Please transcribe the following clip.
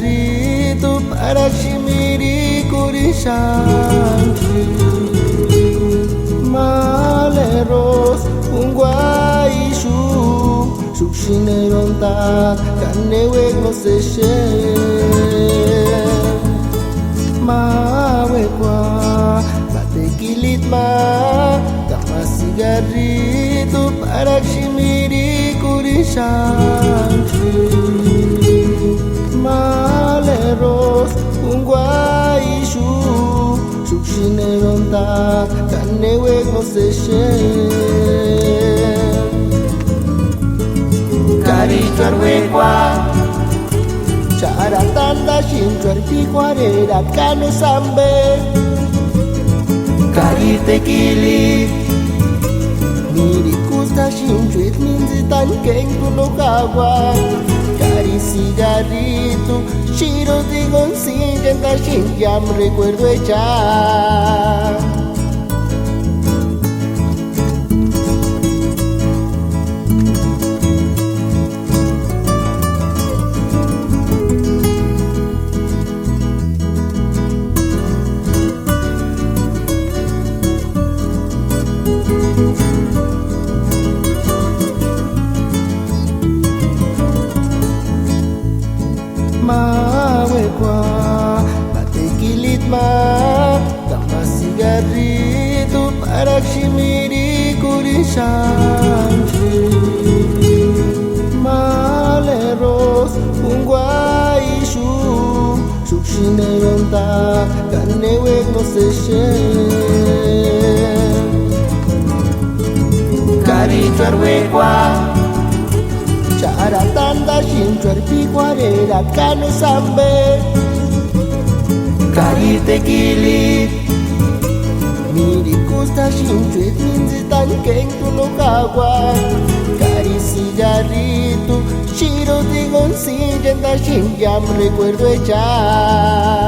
cigarrito para shimirikurishantri maleros ungwaishu shukshineronta kanewek no seshe mawekwa matekilit ma kama cigarrito para shimirikurishantri maleros ungwaishu shukshineronta kanewek no seshe Carichuar wekwa Cara tanda shinchuar pikwarera kano sambe Cari tequili Miri kusta shinchuet minzitan keng tunokawa Cari cigarrito Shiro digon singenta shinjam recuerdo echar mawekwa matekilit ma kama cigarrito para shimirikurishantri maleros ungwaishu shukshineronta kanewek no seshe carichuar wekwa Cara tanda shinchuar pikwarera kano sambe Cari tequili Miri kusta shinchuet minzitan keng tunokawa Cari cigarrito Shiro digon singenta shinjam recuerdo echar